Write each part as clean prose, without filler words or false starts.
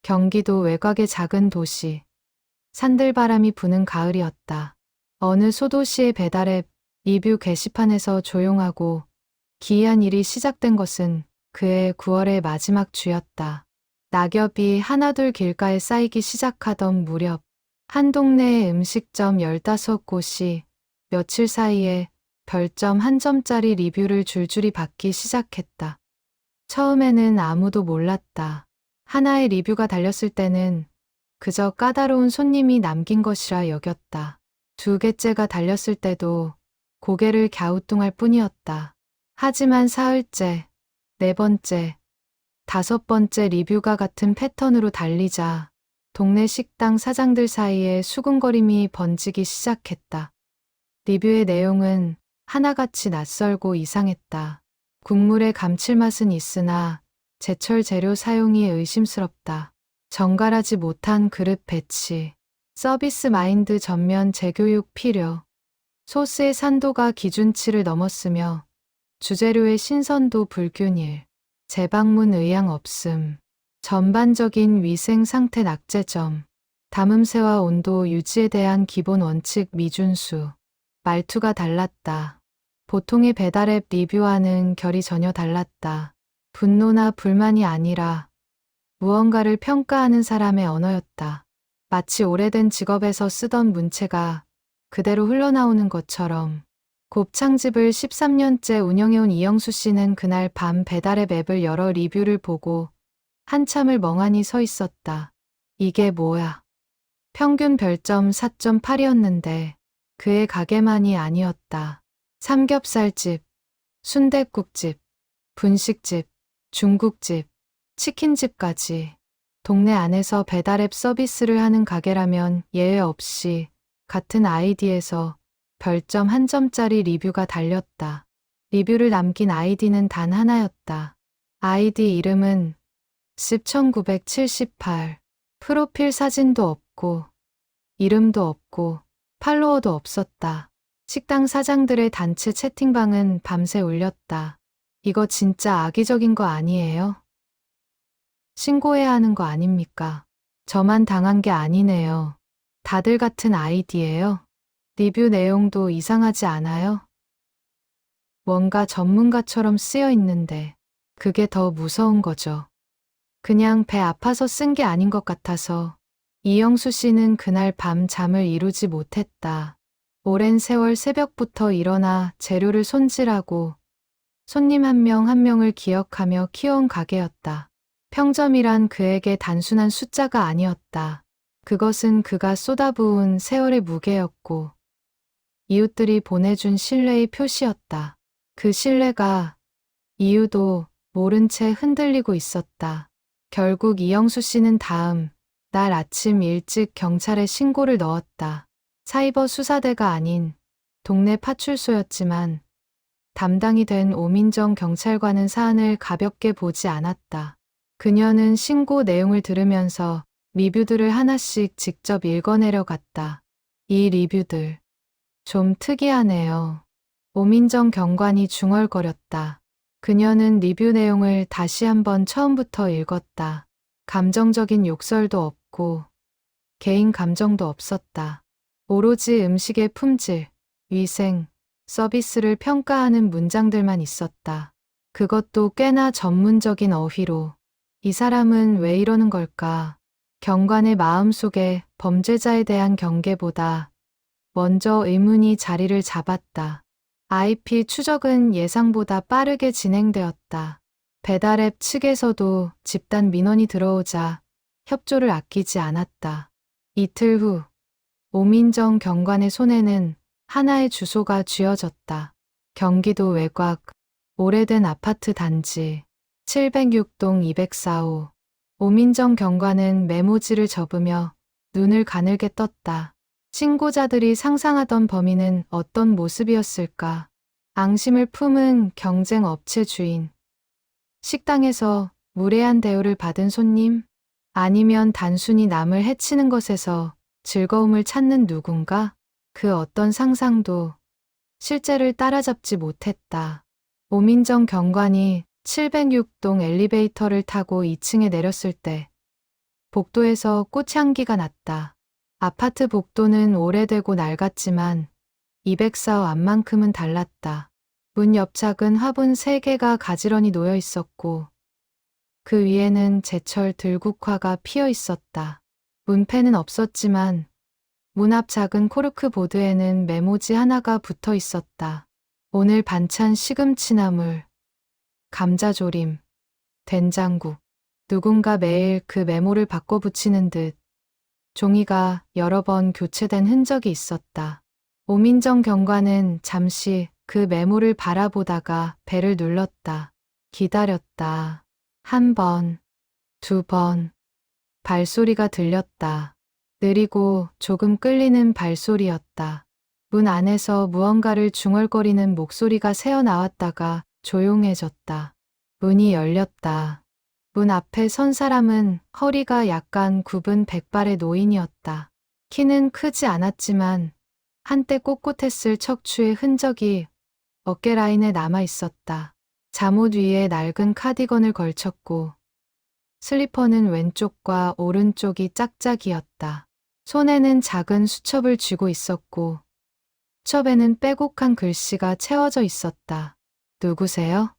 경기도 외곽의 작은 도시. 산들바람이 부는 가을이었다. 어느 소도시의 배달앱 리뷰 게시판에서 조용하고 기이한 일이 시작된 것은 그해 9월의 마지막 주였다. 낙엽이 하나둘 길가에 쌓이기 시작하던 무렵 한 동네의 음식점 15곳이 며칠 사이에 별점 1점짜리 리뷰를 줄줄이 받기 시작했다. 처음에는 아무도 몰랐다. 하나의 리뷰가 달렸을 때는 그저 까다로운 손님이 남긴 것이라 여겼다. 2개째가 달렸을 때도 고개를 갸우뚱할 뿐이었다. 하지만 사흘째, 4번째, 5번째 리뷰가 같은 패턴으로 달리자 동네 식당 사장들 사이에 수군거림이 번지기 시작했다. 리뷰의 내용은 하나같이 낯설고 이상했다. 국물의 감칠맛은 있으나 제철 재료 사용이 의심스럽다. 정갈하지 못한 그릇 배치, 서비스 마인드 전면 재교육 필요, 소스의 산도가 기준치를 넘었으며 주재료의 신선도 불균일, 재방문 의향 없음, 전반적인 위생 상태 낙제점, 담음새와 온도 유지에 대한 기본 원칙 미준수. 말투가 달랐다. 보통의 배달앱 리뷰와는 결이 전혀 달랐다. 분노나 불만이 아니라 무언가를 평가하는 사람의 언어였다. 마치 오래된 직업에서 쓰던 문체가 그대로 흘러나오는 것처럼. 곱창집을 13년째 운영해온 이영수 씨는 그날 밤 배달앱 앱을 열어 리뷰를 보고 한참을 멍하니 서 있었다. 이게 뭐야? 평균 별점 4.8이었는데 그의 가게만이 아니었다. 삼겹살집, 순댓국집, 분식집, 중국집, 치킨집까지 동네 안에서 배달앱 서비스를 하는 가게라면 예외 없이 같은 아이디에서 별점 1점짜리 리뷰가 달렸다. 리뷰를 남긴 아이디는 단 하나였다. 아이디 이름은 습1978. 프로필 사진도 없고 이름도 없고 팔로워도 없었다. 식당 사장들의 단체 채팅방은 밤새 울렸다. 이거 진짜 악의적인 거 아니에요? 신고해야 하는 거 아닙니까? 저만 당한 게 아니네요. 다들 같은 아이디예요. 리뷰 내용도 이상하지 않아요? 뭔가 전문가처럼 쓰여 있는데 그게 더 무서운 거죠. 그냥 배 아파서 쓴 게 아닌 것 같아서. 이영수 씨는 그날 밤 잠을 이루지 못했다. 오랜 세월 새벽부터 일어나 재료를 손질하고 손님 한 명 한 명을 기억하며 키워온 가게였다. 평점이란 그에게 단순한 숫자가 아니었다. 그것은 그가 쏟아부은 세월의 무게였고 이웃들이 보내준 신뢰의 표시였다. 그 신뢰가 이유도 모른 채 흔들리고 있었다. 결국 이영수 씨는 다음 날 아침 일찍 경찰에 신고를 넣었다. 사이버 수사대가 아닌 동네 파출소였지만 담당이 된 오민정 경찰관은 사안을 가볍게 보지 않았다. 그녀는 신고 내용을 들으면서 리뷰들을 하나씩 직접 읽어내려 갔다. 이 리뷰들 좀 특이하네요. 오민정 경관이 중얼거렸다. 그녀는 리뷰 내용을 다시 한번 처음부터 읽었다. 감정적인 욕설도 없고 개인 감정도 없었다. 오로지 음식의 품질, 위생, 서비스를 평가하는 문장들만 있었다. 그것도 꽤나 전문적인 어휘로. 이 사람은 왜 이러는 걸까? 경관의 마음속에 범죄자에 대한 경계보다 먼저 의문이 자리를 잡았다. IP 추적은 예상보다 빠르게 진행되었다. 배달앱 측에서도 집단 민원이 들어오자 협조를 아끼지 않았다. 이틀 후 오민정 경관의 손에는 하나의 주소가 쥐어졌다. 경기도 외곽 오래된 아파트 단지 706동 204호. 오민정 경관은 메모지를 접으며 눈을 가늘게 떴다. 신고자들이 상상하던 범인은 어떤 모습이었을까? 앙심을 품은 경쟁 업체 주인. 식당에서 무례한 대우를 받은 손님? 아니면 단순히 남을 해치는 것에서 즐거움을 찾는 누군가? 그 어떤 상상도 실제를 따라잡지 못했다. 오민정 경관이 706동 엘리베이터를 타고 2층에 내렸을 때 복도에서 꽃향기가 났다. 아파트 복도는 오래되고 낡았지만 204호 앞만큼은 달랐다. 문 옆 작은 화분 3개가 가지런히 놓여 있었고 그 위에는 제철 들국화가 피어 있었다. 문패는 없었지만 문 앞 작은 코르크 보드에는 메모지 하나가 붙어 있었다. 오늘 반찬 시금치나물, 감자조림, 된장국. 누군가 매일 그 메모를 바꿔 붙이는 듯 종이가 여러 번 교체된 흔적이 있었다. 오민정 경관은 잠시 그 메모를 바라보다가 배를 눌렀다. 기다렸다. 1번, 2번. 발소리가 들렸다. 느리고 조금 끌리는 발소리였다. 문 안에서 무언가를 중얼거리는 목소리가 새어나왔다가 조용해졌다. 문이 열렸다. 문 앞에 선 사람은 허리가 약간 굽은 백발의 노인이었다. 키는 크지 않았지만 한때 꼿꼿했을 척추의 흔적이 어깨 라인에 남아 있었다. 잠옷 위에 낡은 카디건을 걸쳤고 슬리퍼는 왼쪽과 오른쪽이 짝짝이었다. 손에는 작은 수첩을 쥐고 있었고 수첩에는 빼곡한 글씨가 채워져 있었다. 누구세요?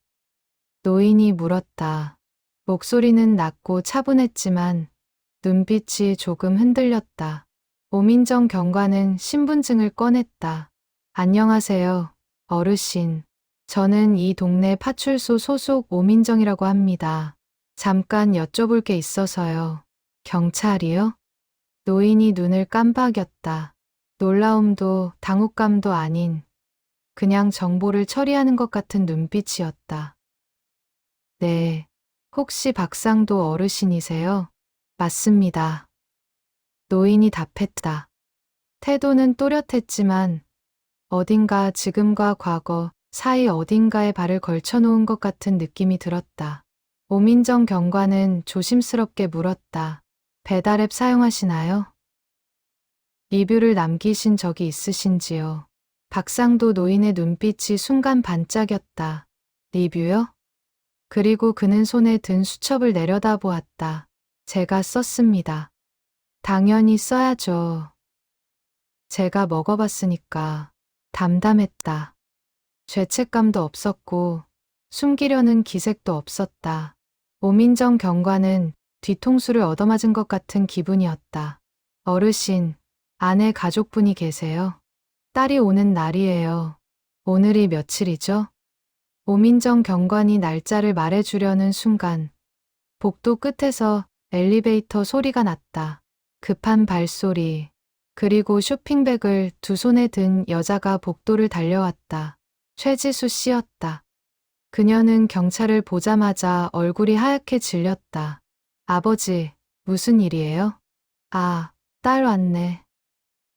노인이 물었다. 목소리는 낮고 차분했지만 눈빛이 조금 흔들렸다. 오민정 경관은 신분증을 꺼냈다. 안녕하세요, 어르신. 저는 이 동네 파출소 소속 오민정이라고 합니다. 잠깐 여쭤볼 게 있어서요. 경찰이요? 노인이 눈을 깜빡였다. 놀라움도 당혹감도 아닌 그냥 정보를 처리하는 것 같은 눈빛이었다. 네, 혹시 박상도 어르신이세요? 맞습니다. 노인이 답했다. 태도는 또렷했지만 어딘가 지금과 과거 사이 어딘가에 발을 걸쳐놓은 것 같은 느낌이 들었다. 오민정 경관은 조심스럽게 물었다. 배달앱 사용하시나요? 리뷰를 남기신 적이 있으신지요? 박상도 노인의 눈빛이 순간 반짝였다. 리뷰요? 그리고 그는 손에 든 수첩을 내려다보았다. 제가 썼습니다. 당연히 써야죠. 제가 먹어봤으니까. 담담했다. 죄책감도 없었고 숨기려는 기색도 없었다. 오민정 경관은 뒤통수를 얻어맞은 것 같은 기분이었다. 어르신, 아내 가족분이 계세요? 딸이 오는 날이에요. 오늘이 며칠이죠? 오민정 경관이 날짜를 말해주려는 순간 복도 끝에서 엘리베이터 소리가 났다. 급한 발소리, 그리고 쇼핑백을 두 손에 든 여자가 복도를 달려왔다. 최지수 씨였다. 그녀는 경찰을 보자마자 얼굴이 하얗게 질렸다. 아버지, 무슨 일이에요? 아, 딸 왔네.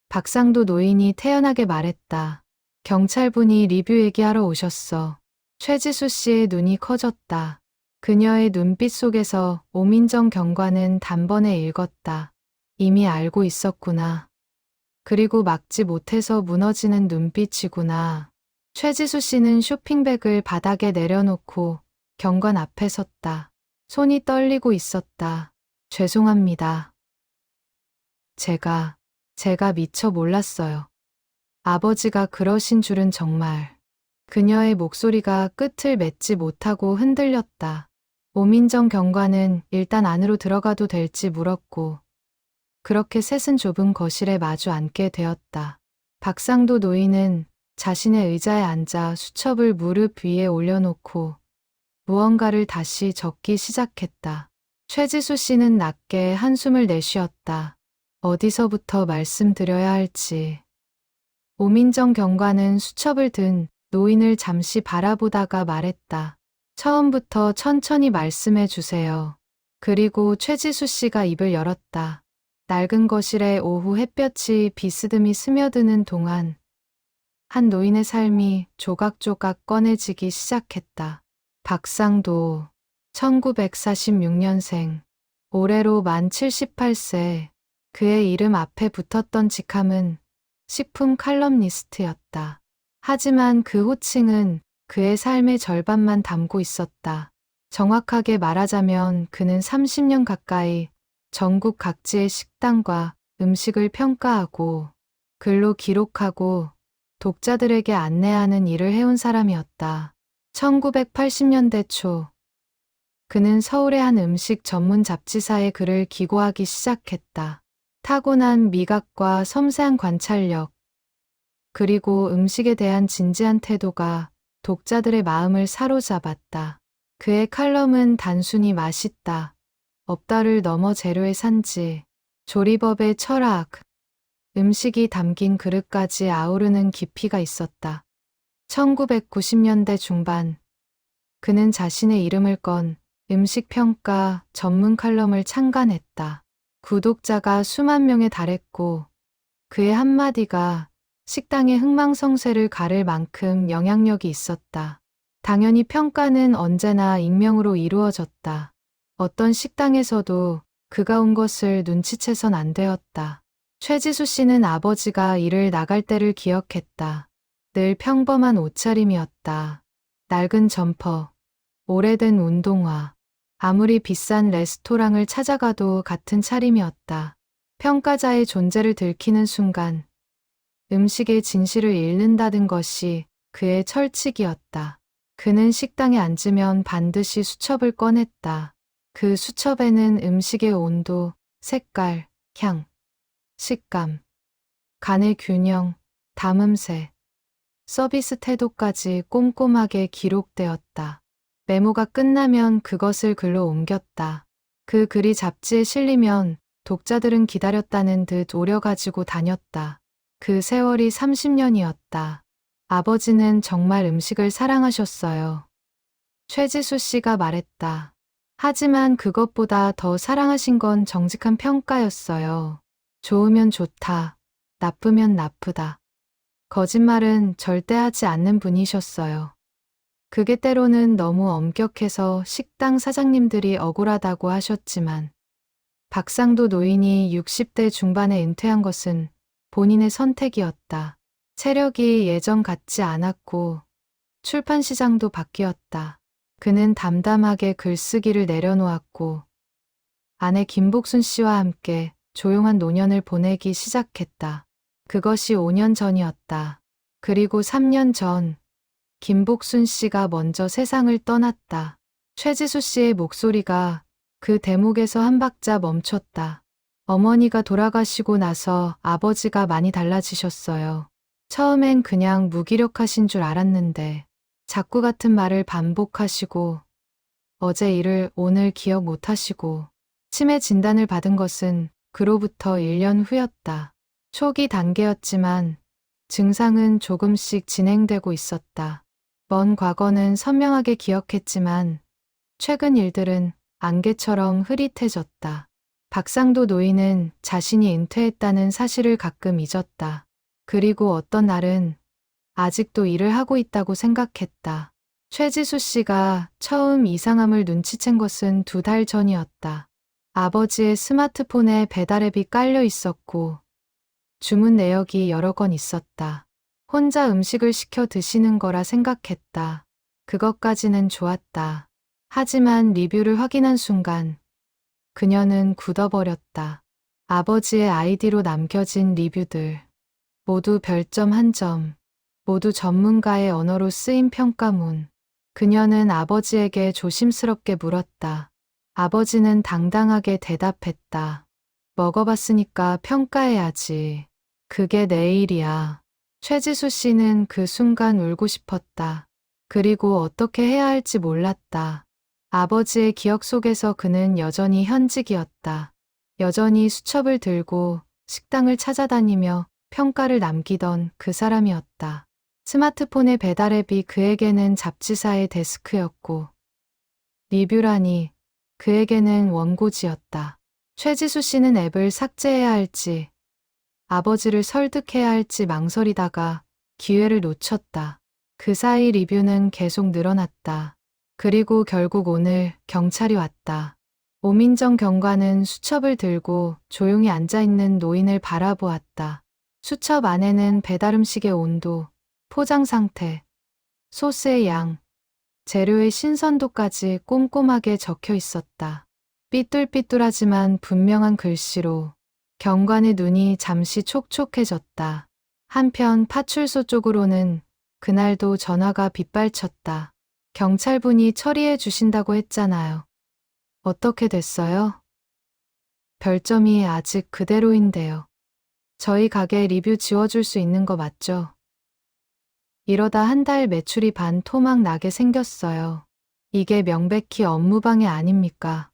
박상도 노인이 태연하게 말했다. 경찰분이 리뷰 얘기하러 오셨어. 최지수 씨의 눈이 커졌다. 그녀의 눈빛 속에서 오민정 경관은 단번에 읽었다. 이미 알고 있었구나. 그리고 막지 못해서 무너지는 눈빛이구나. 최지수 씨는 쇼핑백을 바닥에 내려놓고 경관 앞에 섰다. 손이 떨리고 있었다. 죄송합니다. 제가 미처 몰랐어요. 아버지가 그러신 줄은 정말. 그녀의 목소리가 끝을 맺지 못하고 흔들렸다. 오민정 경관은 일단 안으로 들어가도 될지 물었고 그렇게 셋은 좁은 거실에 마주 앉게 되었다. 박상도 노인은 자신의 의자에 앉아 수첩을 무릎 위에 올려놓고 무언가를 다시 적기 시작했다. 최지수 씨는 낮게 한숨을 내쉬었다. 어디서부터 말씀드려야 할지. 오민정 경관은 수첩을 든 노인을 잠시 바라보다가 말했다. 처음부터 천천히 말씀해 주세요. 그리고 최지수 씨가 입을 열었다. 낡은 거실에 오후 햇볕이 비스듬히 스며드는 동안 한 노인의 삶이 조각조각 꺼내지기 시작했다. 박상도, 1946년생, 올해로 만 78세. 그의 이름 앞에 붙었던 직함은 식품 칼럼니스트였다. 하지만 그 호칭은 그의 삶의 절반만 담고 있었다. 정확하게 말하자면 그는 30년 가까이 전국 각지의 식당과 음식을 평가하고 글로 기록하고 독자들에게 안내하는 일을 해온 사람이었다. 1980년대 초 그는 서울의 한 음식 전문 잡지사에 글을 기고하기 시작했다. 타고난 미각과 섬세한 관찰력, 그리고 음식에 대한 진지한 태도가 독자들의 마음을 사로잡았다. 그의 칼럼은 단순히 맛있다, 없다를 넘어 재료의 산지, 조리법의 철학, 음식이 담긴 그릇까지 아우르는 깊이가 있었다. 1990년대 중반, 그는 자신의 이름을 건 음식평가 전문 칼럼을 창간했다. 구독자가 수만 명에 달했고 그의 한마디가 식당의 흥망성쇠를 가를 만큼 영향력이 있었다. 당연히 평가는 언제나 익명으로 이루어졌다. 어떤 식당에서도 그가 온 것을 눈치채선 안 되었다. 최지수 씨는 아버지가 일을 나갈 때를 기억했다. 늘 평범한 옷차림이었다. 낡은 점퍼, 오래된 운동화, 아무리 비싼 레스토랑을 찾아가도 같은 차림이었다. 평가자의 존재를 들키는 순간 음식의 진실을 잃는다는 것이 그의 철칙이었다. 그는 식당에 앉으면 반드시 수첩을 꺼냈다. 그 수첩에는 음식의 온도, 색깔, 향, 식감, 간의 균형, 담음새, 서비스 태도까지 꼼꼼하게 기록되었다. 메모가 끝나면 그것을 글로 옮겼다. 그 글이 잡지에 실리면 독자들은 기다렸다는 듯 오려 가지고 다녔다. 그 세월이 30년이었다. 아버지는 정말 음식을 사랑하셨어요. 최지수 씨가 말했다. 하지만 그것보다 더 사랑하신 건 정직한 평가였어요. 좋으면 좋다, 나쁘면 나쁘다. 거짓말은 절대 하지 않는 분이셨어요. 그게 때로는 너무 엄격해서 식당 사장님들이 억울하다고 하셨지만 박상도 노인이 60대 중반에 은퇴한 것은 본인의 선택이었다. 체력이 예전 같지 않았고 출판 시장도 바뀌었다. 그는 담담하게 글쓰기를 내려놓았고 아내 김복순 씨와 함께 조용한 노년을 보내기 시작했다. 그것이 5년 전이었다. 그리고 3년 전 김복순 씨가 먼저 세상을 떠났다. 최지수 씨의 목소리가 그 대목에서 한 박자 멈췄다. 어머니가 돌아가시고 나서 아버지가 많이 달라지셨어요. 처음엔 그냥 무기력하신 줄 알았는데 자꾸 같은 말을 반복하시고 어제 일을 오늘 기억 못하시고 치매 진단을 받은 것은 그로부터 1년 후였다. 초기 단계였지만 증상은 조금씩 진행되고 있었다. 먼 과거는 선명하게 기억했지만 최근 일들은 안개처럼 흐릿해졌다. 박상도 노인은 자신이 은퇴했다는 사실을 가끔 잊었다. 그리고 어떤 날은 아직도 일을 하고 있다고 생각했다. 최지수 씨가 처음 이상함을 눈치챈 것은 2달 전이었다. 아버지의 스마트폰에 배달 앱이 깔려 있었고 주문 내역이 여러 건 있었다. 혼자 음식을 시켜 드시는 거라 생각했다. 그것까지는 좋았다. 하지만 리뷰를 확인한 순간 그녀는 굳어버렸다. 아버지의 아이디로 남겨진 리뷰들. 모두 별점 1점. 모두 전문가의 언어로 쓰인 평가문. 그녀는 아버지에게 조심스럽게 물었다. 아버지는 당당하게 대답했다. 먹어봤으니까 평가해야지. 그게 내 일이야. 최지수 씨는 그 순간 울고 싶었다. 그리고 어떻게 해야 할지 몰랐다. 아버지의 기억 속에서 그는 여전히 현직이었다. 여전히 수첩을 들고 식당을 찾아다니며 평가를 남기던 그 사람이었다. 스마트폰의 배달 앱이 그에게는 잡지사의 데스크였고 리뷰라니 그에게는 원고지였다. 최지수 씨는 앱을 삭제해야 할지 아버지를 설득해야 할지 망설이다가 기회를 놓쳤다. 그 사이 리뷰는 계속 늘어났다. 그리고 결국 오늘 경찰이 왔다. 오민정 경관은 수첩을 들고 조용히 앉아있는 노인을 바라보았다. 수첩 안에는 배달 음식의 온도, 포장 상태, 소스의 양, 재료의 신선도까지 꼼꼼하게 적혀 있었다. 삐뚤삐뚤하지만 분명한 글씨로 경관의 눈이 잠시 촉촉해졌다. 한편 파출소 쪽으로는 그날도 전화가 빗발쳤다. 경찰분이 처리해 주신다고 했잖아요. 어떻게 됐어요? 별점이 아직 그대로인데요. 저희 가게 리뷰 지워줄 수 있는 거 맞죠? 이러다 한 달 매출이 반토막 나게 생겼어요. 이게 명백히 업무방해 아닙니까?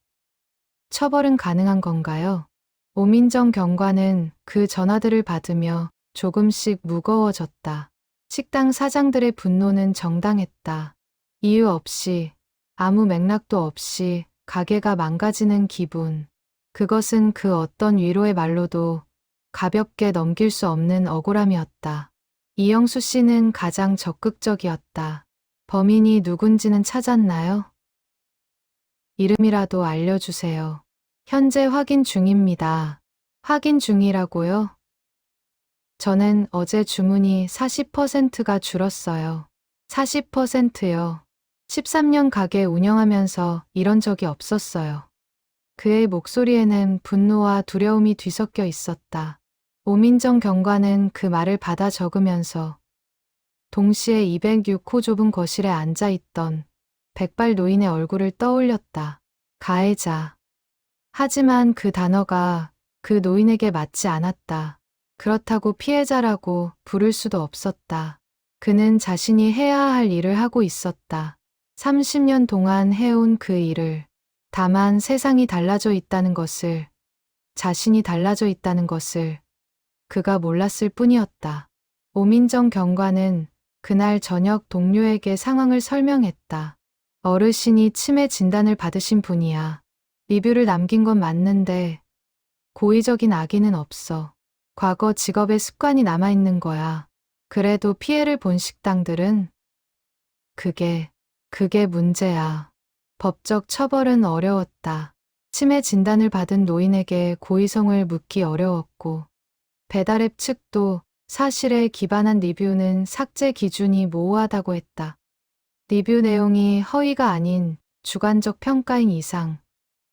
처벌은 가능한 건가요? 오민정 경관은 그 전화들을 받으며 조금씩 무거워졌다. 식당 사장들의 분노는 정당했다. 이유 없이, 아무 맥락도 없이 가게가 망가지는 기분. 그것은 그 어떤 위로의 말로도 가볍게 넘길 수 없는 억울함이었다. 이영수 씨는 가장 적극적이었다. 범인이 누군지는 찾았나요? 이름이라도 알려주세요. 현재 확인 중입니다. 확인 중이라고요? 저는 어제 주문이 40%가 줄었어요. 40%요. 13년 가게 운영하면서 이런 적이 없었어요. 그의 목소리에는 분노와 두려움이 뒤섞여 있었다. 오민정 경관은 그 말을 받아 적으면서 동시에 206호 좁은 거실에 앉아있던 백발 노인의 얼굴을 떠올렸다. 가해자. 하지만 그 단어가 그 노인에게 맞지 않았다. 그렇다고 피해자라고 부를 수도 없었다. 그는 자신이 해야 할 일을 하고 있었다. 30년 동안 해온 그 일을. 다만 세상이 달라져 있다는 것을, 자신이 달라져 있다는 것을 그가 몰랐을 뿐이었다. 오민정 경관은 그날 저녁 동료에게 상황을 설명했다. 어르신이 치매 진단을 받으신 분이야. 리뷰를 남긴 건 맞는데 고의적인 악의는 없어. 과거 직업의 습관이 남아있는 거야. 그래도 피해를 본 식당들은 그게 문제야. 법적 처벌은 어려웠다. 치매 진단을 받은 노인에게 고의성을 묻기 어려웠고 배달앱 측도 사실에 기반한 리뷰는 삭제 기준이 모호하다고 했다. 리뷰 내용이 허위가 아닌 주관적 평가인 이상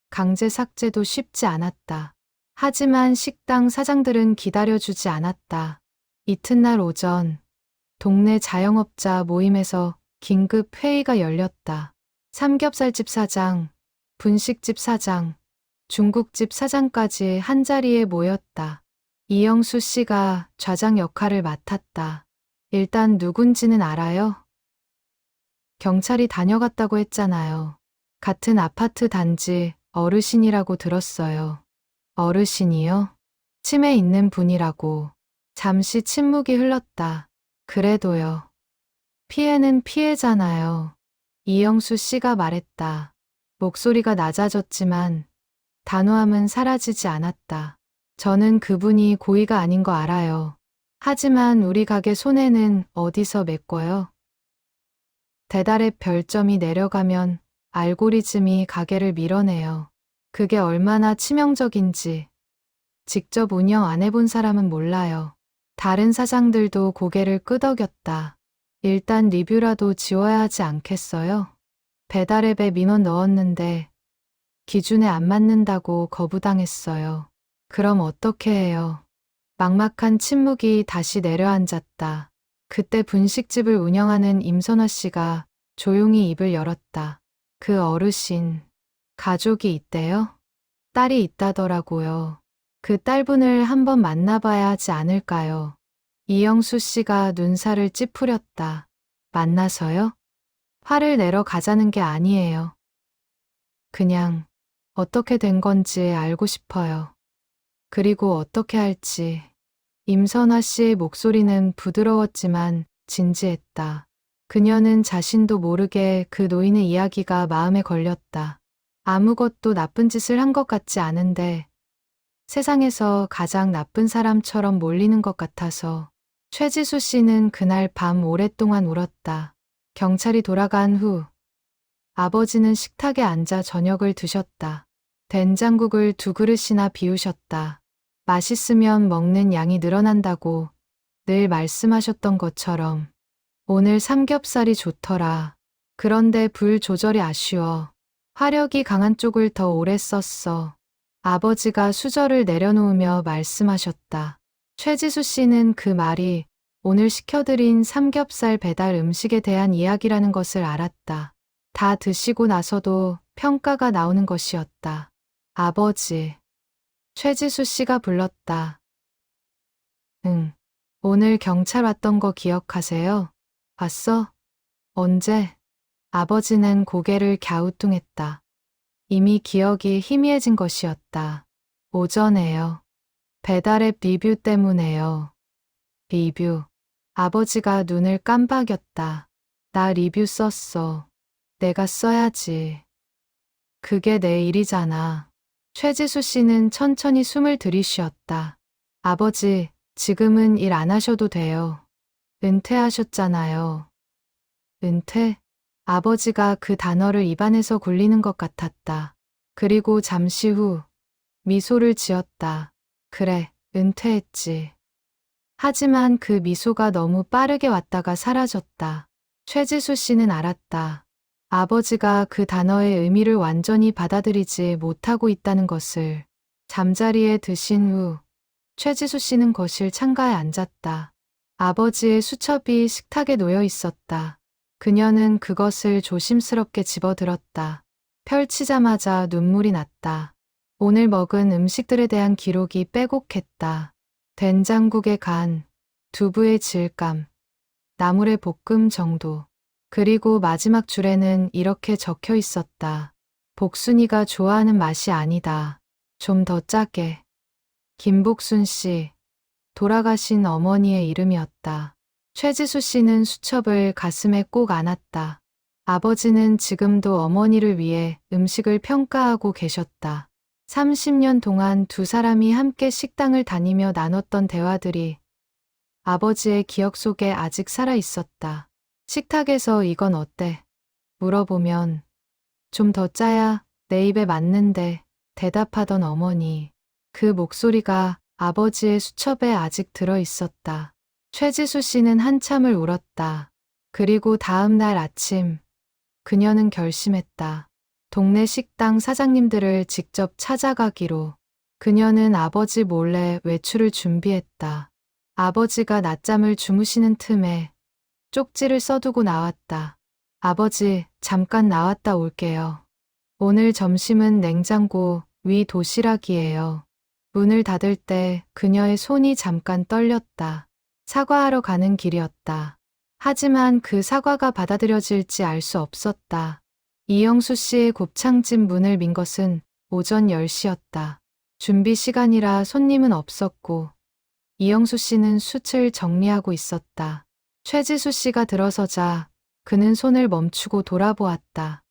강제 삭제도 쉽지 않았다. 하지만 식당 사장들은 기다려주지 않았다. 이튿날 오전 동네 자영업자 모임에서 긴급 회의가 열렸다. 삼겹살집 사장, 분식집 사장, 중국집 사장까지 한자리에 모였다. 이영수 씨가 좌장 역할을 맡았다. 일단 누군지는 알아요? 경찰이 다녀갔다고 했잖아요. 같은 아파트 단지 어르신이라고 들었어요. 어르신이요? 치매 있는 분이라고. 잠시 침묵이 흘렀다. 그래도요. 피해는 피해잖아요. 이영수 씨가 말했다. 목소리가 낮아졌지만 단호함은 사라지지 않았다. 저는 그분이 고의가 아닌 거 알아요. 하지만 우리 가게 손해는 어디서 메꿔요? 배달앱 별점이 내려가면 알고리즘이 가게를 밀어내요. 그게 얼마나 치명적인지 직접 운영 안 해본 사람은 몰라요. 다른 사장들도 고개를 끄덕였다. 일단 리뷰라도 지워야 하지 않겠어요? 배달앱에 민원 넣었는데 기준에 안 맞는다고 거부당했어요. 그럼 어떻게 해요? 막막한 침묵이 다시 내려앉았다. 그때 분식집을 운영하는 임선화 씨가 조용히 입을 열었다. 그 어르신, 가족이 있대요? 딸이 있다더라고요. 그 딸분을 한번 만나봐야 하지 않을까요? 이영수 씨가 눈살을 찌푸렸다. 만나서요? 화를 내러 가자는 게 아니에요. 그냥 어떻게 된 건지 알고 싶어요. 그리고 어떻게 할지. 임선화 씨의 목소리는 부드러웠지만 진지했다. 그녀는 자신도 모르게 그 노인의 이야기가 마음에 걸렸다. 아무것도 나쁜 짓을 한 것 같지 않은데 세상에서 가장 나쁜 사람처럼 몰리는 것 같아서. 최지수 씨는 그날 밤 오랫동안 울었다. 경찰이 돌아간 후 아버지는 식탁에 앉아 저녁을 드셨다. 된장국을 2그릇이나 비우셨다. 맛있으면 먹는 양이 늘어난다고 늘 말씀하셨던 것처럼 오늘 삼겹살이 좋더라. 그런데 불 조절이 아쉬워. 화력이 강한 쪽을 더 오래 썼어. 아버지가 수저를 내려놓으며 말씀하셨다. 최지수 씨는 그 말이 오늘 시켜드린 삼겹살 배달 음식에 대한 이야기라는 것을 알았다. 다 드시고 나서도 평가가 나오는 것이었다. 아버지. 최지수 씨가 불렀다. 응. 오늘 경찰 왔던 거 기억하세요? 봤어? 언제? 아버지는 고개를 갸우뚱했다. 이미 기억이 희미해진 것이었다. 오전에요. 배달앱 리뷰 때문에요. 리뷰. 아버지가 눈을 깜박였다. 나 리뷰 썼어. 내가 써야지. 그게 내 일이잖아. 최지수 씨는 천천히 숨을 들이쉬었다. 아버지, 지금은 일 안 하셔도 돼요. 은퇴하셨잖아요. 은퇴? 아버지가 그 단어를 입안에서 굴리는 것 같았다. 그리고 잠시 후 미소를 지었다. 그래, 은퇴했지. 하지만 그 미소가 너무 빠르게 왔다가 사라졌다. 최지수 씨는 알았다. 아버지가 그 단어의 의미를 완전히 받아들이지 못하고 있다는 것을. 잠자리에 드신 후 최지수 씨는 거실 창가에 앉았다. 아버지의 수첩이 식탁에 놓여 있었다. 그녀는 그것을 조심스럽게 집어들었다. 펼치자마자 눈물이 났다. 오늘 먹은 음식들에 대한 기록이 빼곡했다. 된장국의 간, 두부의 질감, 나물의 볶음 정도. 그리고 마지막 줄에는 이렇게 적혀 있었다. 복순이가 좋아하는 맛이 아니다. 좀 더 짜게. 김복순 씨, 돌아가신 어머니의 이름이었다. 최지수 씨는 수첩을 가슴에 꼭 안았다. 아버지는 지금도 어머니를 위해 음식을 평가하고 계셨다. 30년 동안 두 사람이 함께 식당을 다니며 나눴던 대화들이 아버지의 기억 속에 아직 살아 있었다. 식탁에서 이건 어때? 물어보면 좀 더 짜야 내 입에 맞는데 대답하던 어머니. 그 목소리가 아버지의 수첩에 아직 들어 있었다. 최지수 씨는 한참을 울었다. 그리고 다음 날 아침 그녀는 결심했다. 동네 식당 사장님들을 직접 찾아가기로. 그녀는 아버지 몰래 외출을 준비했다. 아버지가 낮잠을 주무시는 틈에 쪽지를 써두고 나왔다. 아버지, 잠깐 나왔다 올게요. 오늘 점심은 냉장고 위 도시락이에요. 문을 닫을 때 그녀의 손이 잠깐 떨렸다. 사과하러 가는 길이었다. 하지만 그 사과가 받아들여질지 알 수 없었다. 이영수 씨의 곱창집 문을 민 것은 오전 10시였다. 준비 시간이라 손님은 없었고 이영수 씨는 숯을 정리하고 있었다. 최지수 씨가 들어서자 그는 손을 멈추고 돌아보았다.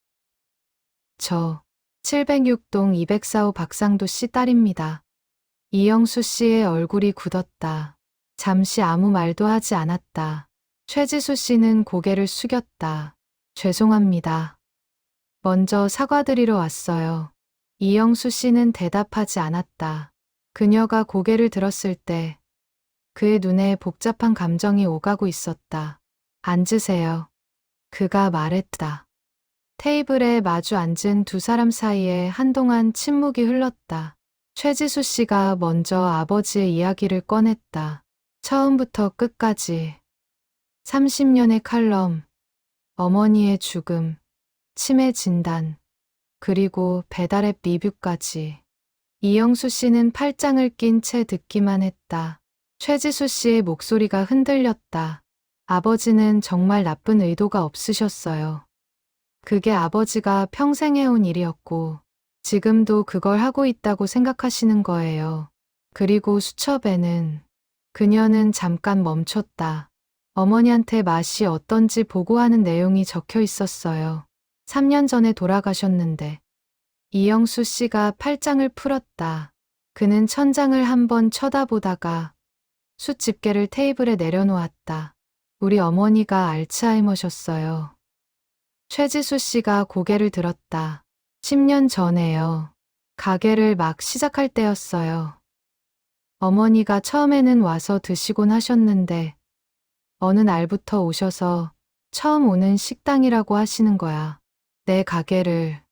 저 706동 204호 박상도 씨 딸입니다. 이영수 씨의 얼굴이 굳었다. 잠시 아무 말도 하지 않았다. 최지수 씨는 고개를 숙였다. 죄송합니다. 먼저 사과드리러 왔어요. 이영수 씨는 대답하지 않았다. 그녀가 고개를 들었을 때 그의 눈에 복잡한 감정이 오가고 있었다. 앉으세요. 그가 말했다. 테이블에 마주 앉은 두 사람 사이에 한동안 침묵이 흘렀다. 최지수 씨가 먼저 아버지의 이야기를 꺼냈다. 처음부터 끝까지. 30년의 칼럼, 어머니의 죽음, 치매 진단, 그리고 배달앱 리뷰까지. 이영수 씨는 팔짱을 낀 채 듣기만 했다. 최지수 씨의 목소리가 흔들렸다. 아버지는 정말 나쁜 의도가 없으셨어요. 그게 아버지가 평생 해온 일이었고 지금도 그걸 하고 있다고 생각하시는 거예요. 그리고 수첩에는 그녀는 잠깐 멈췄다. 어머니한테 맛이 어떤지 보고하는 내용이 적혀 있었어요. 3년 전에 돌아가셨는데. 이영수 씨가 팔짱을 풀었다. 그는 천장을 한번 쳐다보다가 숯 집게를 테이블에 내려놓았다. 우리 어머니가 알츠하이머셨어요. 최지수 씨가 고개를 들었다. 10년 전에요. 가게를 막 시작할 때였어요. 어머니가 처음에는 와서 드시곤 하셨는데 어느 날부터 오셔서 처음 오는 식당이라고 하시는 거야. 내 가게를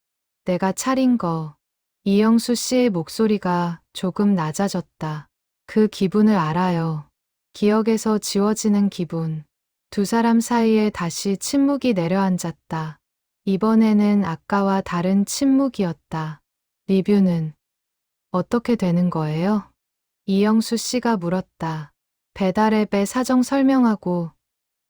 내가 차린 거. 이영수 씨의 목소리가 조금 낮아졌다. 그 기분을 알아요. 기억에서 지워지는 기분. 두 사람 사이에 다시 침묵이 내려앉았다. 이번에는 아까와 다른 침묵이었다. 리뷰는 어떻게 되는 거예요? 이영수 씨가 물었다. 배달앱에 사정 설명하고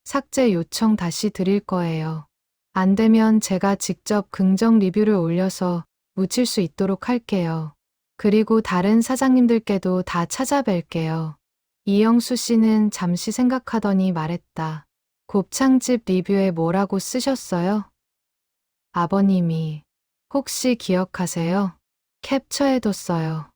삭제 요청 다시 드릴 거예요. 안 되면 제가 직접 긍정 리뷰를 올려서 묻힐 수 있도록 할게요. 그리고 다른 사장님들께도 다 찾아뵐게요. 이영수 씨는 잠시 생각하더니 말했다. 곱창집 리뷰에 뭐라고 쓰셨어요? 아버님이. 혹시 기억하세요? 캡처해뒀어요.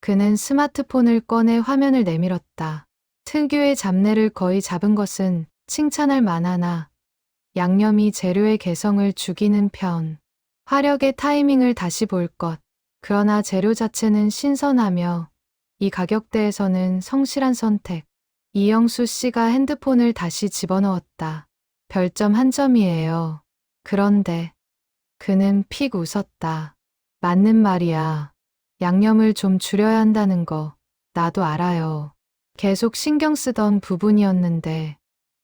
그는 스마트폰을 꺼내 화면을 내밀었다. 특유의 잡내를 거의 잡은 것은 칭찬할 만하나 양념이 재료의 개성을 죽이는 편. 화력의 타이밍을 다시 볼 것. 그러나 재료 자체는 신선하며 이 가격대에서는 성실한 선택. 이영수 씨가 핸드폰을 다시 집어넣었다. 별점 한 점이에요. 그런데 그는 픽 웃었다. 맞는 말이야. 양념을 좀 줄여야 한다는 거 나도 알아요. 계속 신경 쓰던 부분이었는데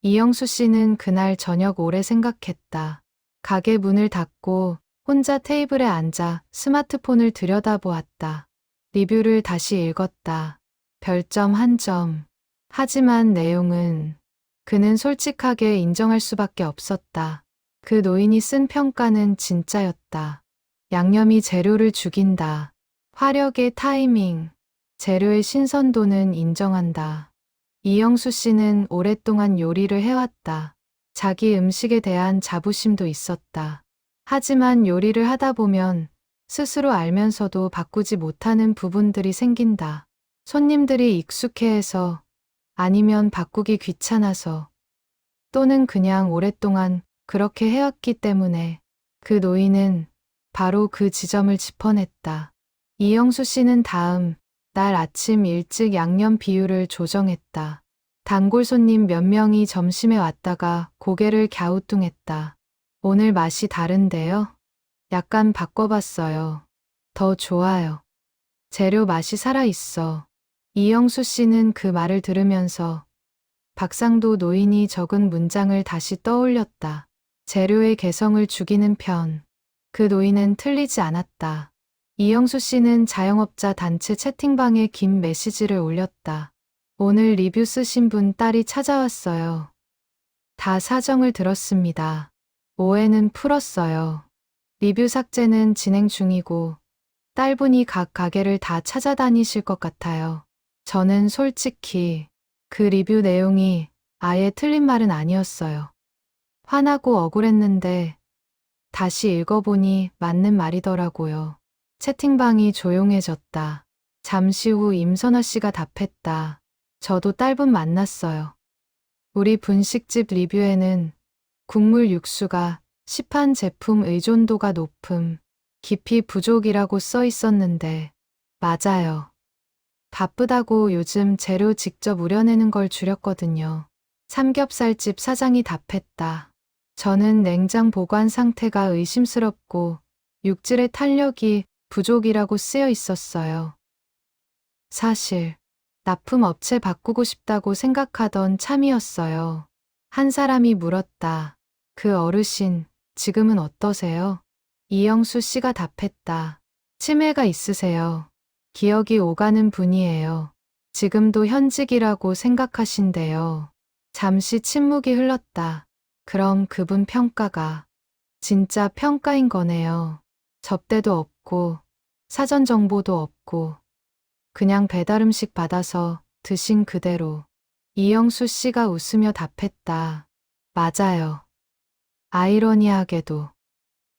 이영수 씨는 그날 저녁 오래 생각했다. 가게 문을 닫고 혼자 테이블에 앉아 스마트폰을 들여다보았다. 리뷰를 다시 읽었다. 별점 한 점. 하지만 내용은 그는 솔직하게 인정할 수밖에 없었다. 그 노인이 쓴 평가는 진짜였다. 양념이 재료를 죽인다. 화력의 타이밍, 재료의 신선도는 인정한다. 이영수 씨는 오랫동안 요리를 해왔다. 자기 음식에 대한 자부심도 있었다. 하지만 요리를 하다 보면 스스로 알면서도 바꾸지 못하는 부분들이 생긴다. 손님들이 익숙해해서 아니면 바꾸기 귀찮아서 또는 그냥 오랫동안 그렇게 해왔기 때문에 그 노인은 바로 그 지점을 짚어냈다. 이영수 씨는 다음 날 아침 일찍 양념 비율을 조정했다. 단골 손님 몇 명이 점심에 왔다가 고개를 갸우뚱했다. 오늘 맛이 다른데요? 약간 바꿔봤어요. 더 좋아요. 재료 맛이 살아있어. 이영수 씨는 그 말을 들으면서 박상도 노인이 적은 문장을 다시 떠올렸다. 재료의 개성을 죽이는 편. 그 노인은 틀리지 않았다. 이영수 씨는 자영업자 단체 채팅방에 긴 메시지를 올렸다. 오늘 리뷰 쓰신 분 딸이 찾아왔어요. 다 사정을 들었습니다. 오해는 풀었어요. 리뷰 삭제는 진행 중이고 딸분이 각 가게를 다 찾아다니실 것 같아요. 저는 솔직히 그 리뷰 내용이 아예 틀린 말은 아니었어요. 화나고 억울했는데 다시 읽어보니 맞는 말이더라고요. 채팅방이 조용해졌다. 잠시 후 임선화 씨가 답했다. 저도 딸분 만났어요. 우리 분식집 리뷰에는 국물 육수가 시판 제품 의존도가 높음, 깊이 부족이라고 써 있었는데 맞아요. 바쁘다고 요즘 재료 직접 우려내는 걸 줄였거든요. 삼겹살집 사장이 답했다. 저는 냉장 보관 상태가 의심스럽고 육질의 탄력이 부족이라고 쓰여 있었어요. 사실 납품 업체 바꾸고 싶다고 생각하던 참이었어요. 한 사람이 물었다. 그 어르신 지금은 어떠세요? 이영수 씨가 답했다. 치매가 있으세요. 기억이 오가는 분이에요. 지금도 현직이라고 생각하신대요. 잠시 침묵이 흘렀다. 그럼 그분 평가가 진짜 평가인 거네요. 접대도 없고 사전 정보도 없고 그냥 배달 음식 받아서 드신 그대로. 이영수 씨가 웃으며 답했다. 맞아요. 아이러니하게도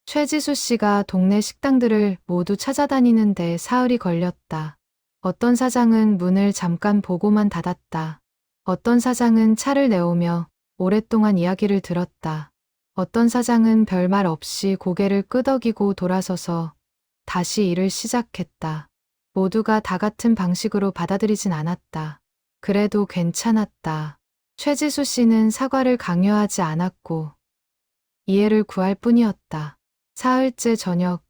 최지수 씨가 동네 식당들을 모두 찾아다니는데 사흘이 걸렸다. 어떤 사장은 문을 잠깐 보고만 닫았다. 어떤 사장은 차를 내오며 오랫동안 이야기를 들었다. 어떤 사장은 별말 없이 고개를 끄덕이고 돌아서서 다시 일을 시작했다. 모두가 다 같은 방식으로 받아들이진 않았다. 그래도 괜찮았다. 최지수 씨는 사과를 강요하지 않았고 이해를 구할 뿐이었다. 사흘째 저녁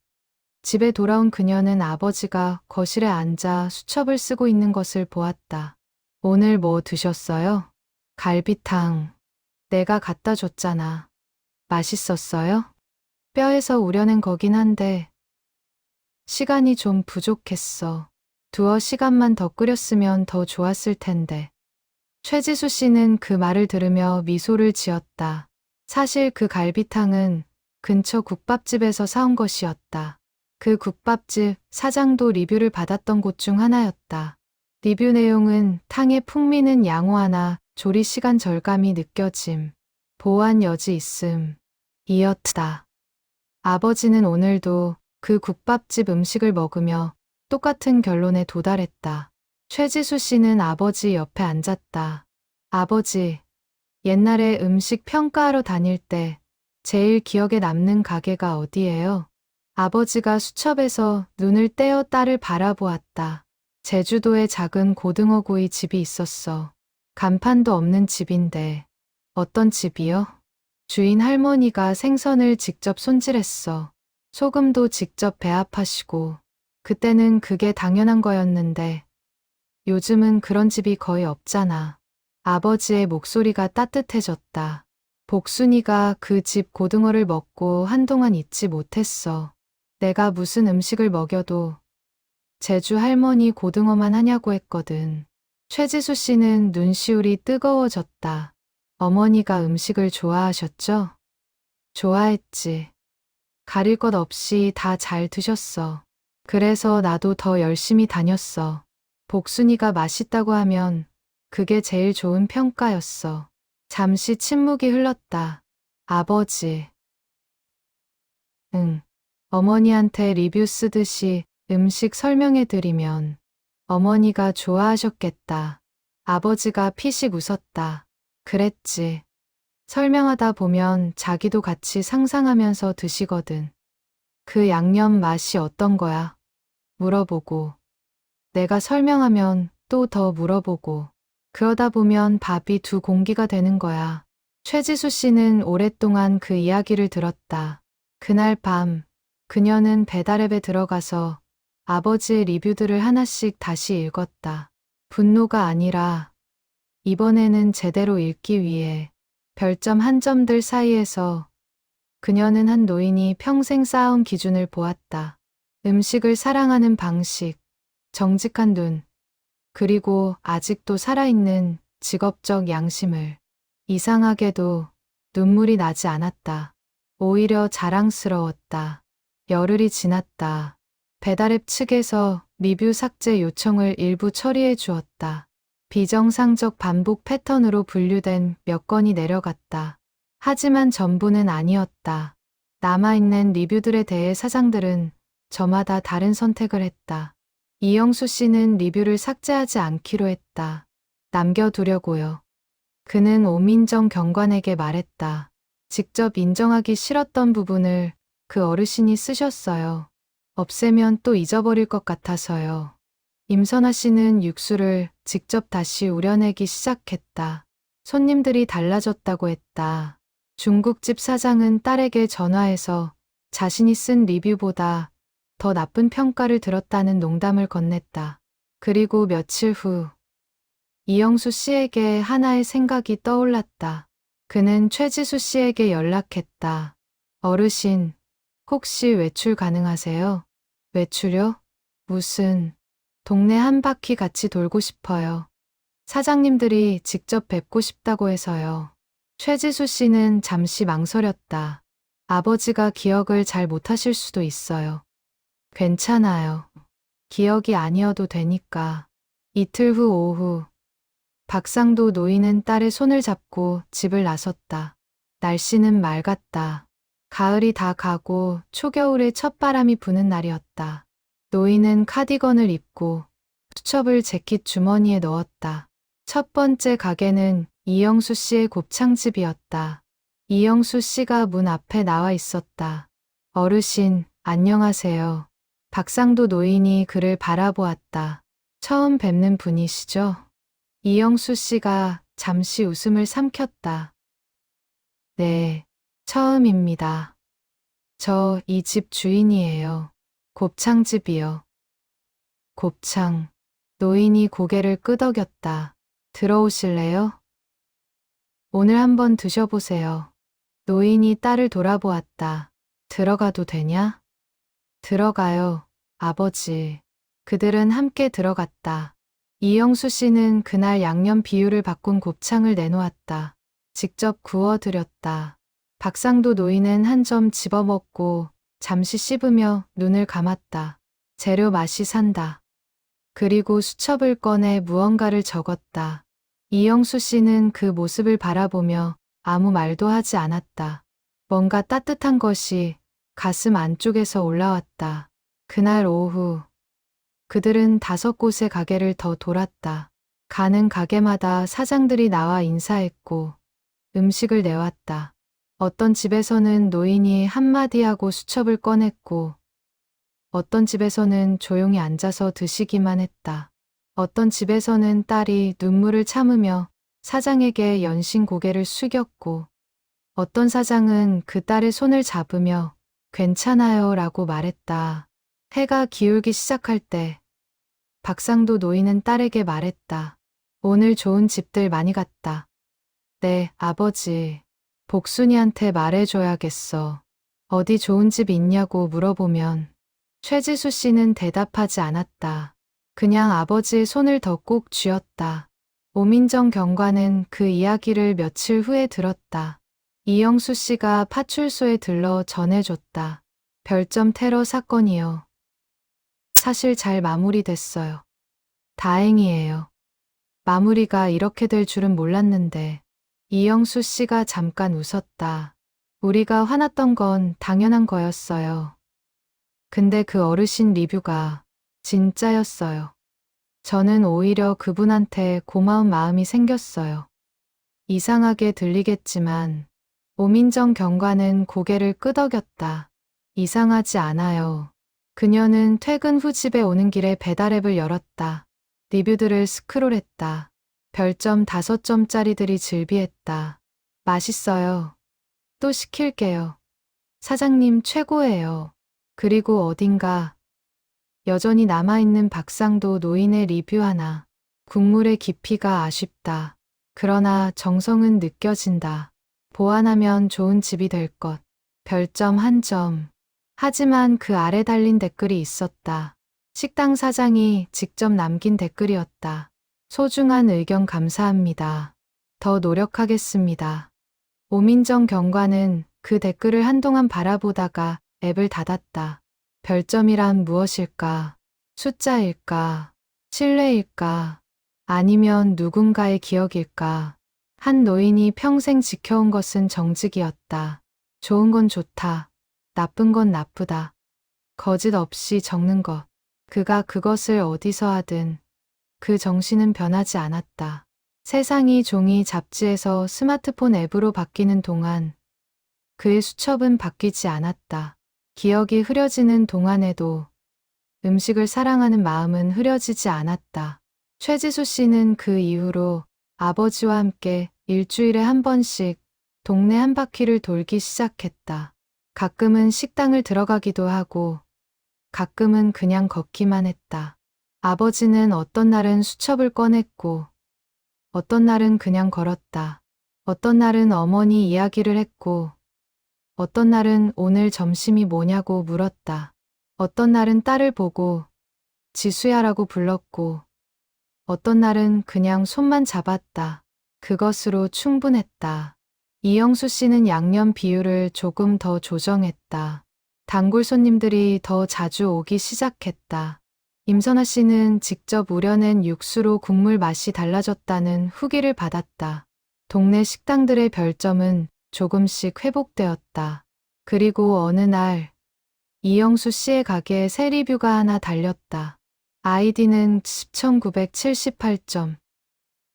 집에 돌아온 그녀는 아버지가 거실에 앉아 수첩을 쓰고 있는 것을 보았다. 오늘 뭐 드셨어요? 갈비탕. 내가 갖다 줬잖아. 맛있었어요? 뼈에서 우려낸 거긴 한데 시간이 좀 부족했어. 두어 시간만 더 끓였으면 더 좋았을 텐데. 최지수 씨는 그 말을 들으며 미소를 지었다. 사실 그 갈비탕은 근처 국밥집에서 사온 것이었다. 그 국밥집 사장도 리뷰를 받았던 곳 중 하나였다. 리뷰 내용은 탕의 풍미는 양호하나 조리 시간 절감이 느껴짐. 보완 여지 있음. 이었다. 아버지는 오늘도 그 국밥집 음식을 먹으며 똑같은 결론에 도달했다. 최지수 씨는 아버지 옆에 앉았다. 아버지, 옛날에 음식 평가하러 다닐 때 제일 기억에 남는 가게가 어디예요? 아버지가 수첩에서 눈을 떼어 딸을 바라보았다. 제주도에 작은 고등어구이 집이 있었어. 간판도 없는 집인데. 어떤 집이요? 주인 할머니가 생선을 직접 손질했어. 소금도 직접 배합하시고. 그때는 그게 당연한 거였는데 요즘은 그런 집이 거의 없잖아. 아버지의 목소리가 따뜻해졌다. 복순이가 그 집 고등어를 먹고 한동안 잊지 못했어. 내가 무슨 음식을 먹여도 제주 할머니 고등어만 하냐고 했거든. 최지수 씨는 눈시울이 뜨거워졌다. 어머니가 음식을 좋아하셨죠? 좋아했지. 가릴 것 없이 다 잘 드셨어. 그래서 나도 더 열심히 다녔어. 복순이가 맛있다고 하면 그게 제일 좋은 평가였어. 잠시 침묵이 흘렀다. 아버지. 응. 어머니한테 리뷰 쓰듯이 음식 설명해 드리면 어머니가 좋아하셨겠다. 아버지가 피식 웃었다. 그랬지. 설명하다 보면 자기도 같이 상상하면서 드시거든. 그 양념 맛이 어떤 거야? 물어보고. 내가 설명하면 또 더 물어보고. 그러다 보면 밥이 두 공기가 되는 거야. 최지수 씨는 오랫동안 그 이야기를 들었다. 그날 밤, 그녀는 배달앱에 들어가서 아버지의 리뷰들을 하나씩 다시 읽었다. 분노가 아니라 이번에는 제대로 읽기 위해 별점 한 점들 사이에서 그녀는 한 노인이 평생 쌓아온 기준을 보았다. 음식을 사랑하는 방식, 정직한 눈, 그리고 아직도 살아있는 직업적 양심을. 이상하게도 눈물이 나지 않았다. 오히려 자랑스러웠다. 열흘이 지났다. 배달앱 측에서 리뷰 삭제 요청을 일부 처리해 주었다. 비정상적 반복 패턴으로 분류된 몇 건이 내려갔다. 하지만 전부는 아니었다. 남아있는 리뷰들에 대해 사장들은 저마다 다른 선택을 했다. 이영수 씨는 리뷰를 삭제하지 않기로 했다. 남겨두려고요. 그는 오민정 경관에게 말했다. 직접 인정하기 싫었던 부분을 그 어르신이 쓰셨어요. 없애면 또 잊어버릴 것 같아서요. 임선아 씨는 육수를 직접 다시 우려내기 시작했다. 손님들이 달라졌다고 했다. 중국집 사장은 딸에게 전화해서 자신이 쓴 리뷰보다 더 나쁜 평가를 들었다는 농담을 건넸다. 그리고 며칠 후 이영수 씨에게 하나의 생각이 떠올랐다. 그는 최지수 씨에게 연락했다. 어르신, 혹시 외출 가능하세요? 외출요? 무슨, 동네 한 바퀴 같이 돌고 싶어요. 사장님들이 직접 뵙고 싶다고 해서요. 최지수 씨는 잠시 망설였다. 아버지가 기억을 잘 못하실 수도 있어요. 괜찮아요. 기억이 아니어도 되니까. 이틀 후 오후, 박상도 노인은 딸의 손을 잡고 집을 나섰다. 날씨는 맑았다. 가을이 다 가고 초겨울의 첫바람이 부는 날이었다. 노인은 카디건을 입고 수첩을 재킷 주머니에 넣었다. 첫 번째 가게는 이영수 씨의 곱창집이었다. 이영수 씨가 문 앞에 나와 있었다. 어르신, 안녕하세요. 박상도 노인이 그를 바라보았다. 처음 뵙는 분이시죠? 이영수 씨가 잠시 웃음을 삼켰다. 네, 처음입니다. 저 이 집 주인이에요. 곱창집이요. 곱창. 노인이 고개를 끄덕였다. 들어오실래요? 오늘 한번 드셔보세요. 노인이 딸을 돌아보았다. 들어가도 되냐? 들어가요, 아버지. 그들은 함께 들어갔다. 이영수 씨는 그날 양념 비율을 바꾼 곱창을 내놓았다. 직접 구워드렸다. 박상도 노인은 한 점 집어먹고 잠시 씹으며 눈을 감았다. 재료 맛이 산다. 그리고 수첩을 꺼내 무언가를 적었다. 이영수 씨는 그 모습을 바라보며 아무 말도 하지 않았다. 뭔가 따뜻한 것이 가슴 안쪽에서 올라왔다. 그날 오후 그들은 5곳의 가게를 더 돌았다. 가는 가게마다 사장들이 나와 인사했고 음식을 내왔다. 어떤 집에서는 노인이 한마디 하고 수첩을 꺼냈고 어떤 집에서는 조용히 앉아서 드시기만 했다. 어떤 집에서는 딸이 눈물을 참으며 사장에게 연신 고개를 숙였고 어떤 사장은 그 딸의 손을 잡으며 괜찮아요 라고 말했다. 해가 기울기 시작할 때 박상도 노인은 딸에게 말했다. 오늘 좋은 집들 많이 갔다. 네, 아버지. 복순이한테 말해줘야겠어. 어디 좋은 집 있냐고 물어보면 최지수 씨는 대답하지 않았다. 그냥 아버지의 손을 더 꼭 쥐었다. 오민정 경관은 그 이야기를 며칠 후에 들었다. 이영수 씨가 파출소에 들러 전해줬다. 별점 테러 사건이요. 사실 잘 마무리됐어요. 다행이에요. 마무리가 이렇게 될 줄은 몰랐는데. 이영수 씨가 잠깐 웃었다. 우리가 화났던 건 당연한 거였어요. 근데 그 어르신 리뷰가 진짜였어요. 저는 오히려 그분한테 고마운 마음이 생겼어요. 이상하게 들리겠지만 오민정 경관은 고개를 끄덕였다. 이상하지 않아요. 그녀는 퇴근 후 집에 오는 길에 배달앱을 열었다. 리뷰들을 스크롤했다. 별점 5점짜리들이 즐비했다. 맛있어요. 또 시킬게요. 사장님 최고예요. 그리고 어딘가 여전히 남아있는 박상도 노인의 리뷰 하나. 국물의 깊이가 아쉽다. 그러나 정성은 느껴진다. 보완하면 좋은 집이 될 것. 별점 1점. 하지만 그 아래 달린 댓글이 있었다. 식당 사장이 직접 남긴 댓글이었다. 소중한 의견 감사합니다. 더 노력하겠습니다. 오민정 경관은 그 댓글을 한동안 바라보다가 앱을 닫았다. 별점이란 무엇일까? 숫자일까? 신뢰일까? 아니면 누군가의 기억일까? 한 노인이 평생 지켜온 것은 정직이었다. 좋은 건 좋다. 나쁜 건 나쁘다. 거짓 없이 적는 것. 그가 그것을 어디서 하든 그 정신은 변하지 않았다. 세상이 종이 잡지에서 스마트폰 앱으로 바뀌는 동안 그의 수첩은 바뀌지 않았다. 기억이 흐려지는 동안에도 음식을 사랑하는 마음은 흐려지지 않았다. 최지수 씨는 그 이후로 아버지와 함께 일주일에 한 번씩 동네 한 바퀴를 돌기 시작했다. 가끔은 식당을 들어가기도 하고 가끔은 그냥 걷기만 했다. 아버지는 어떤 날은 수첩을 꺼냈고 어떤 날은 그냥 걸었다. 어떤 날은 어머니 이야기를 했고 어떤 날은 오늘 점심이 뭐냐고 물었다. 어떤 날은 딸을 보고 지수야라고 불렀고 어떤 날은 그냥 손만 잡았다. 그것으로 충분했다. 이영수 씨는 양념 비율을 조금 더 조정했다. 단골 손님들이 더 자주 오기 시작했다. 임선아 씨는 직접 우려낸 육수로 국물 맛이 달라졌다는 후기를 받았다. 동네 식당들의 별점은 조금씩 회복되었다. 그리고 어느 날 이영수 씨의 가게에 새 리뷰가 하나 달렸다. 아이디는 10,978점.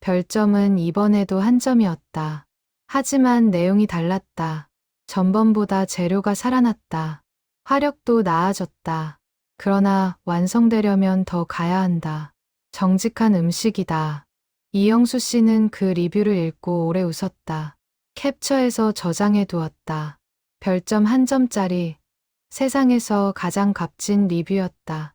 별점은 이번에도 한 점이었다. 하지만 내용이 달랐다. 전번보다 재료가 살아났다. 화력도 나아졌다. 그러나 완성되려면 더 가야 한다. 정직한 음식이다. 이영수 씨는 그 리뷰를 읽고 오래 웃었다. 캡처해서 저장해 두었다. 별점 1점짜리 세상에서 가장 값진 리뷰였다.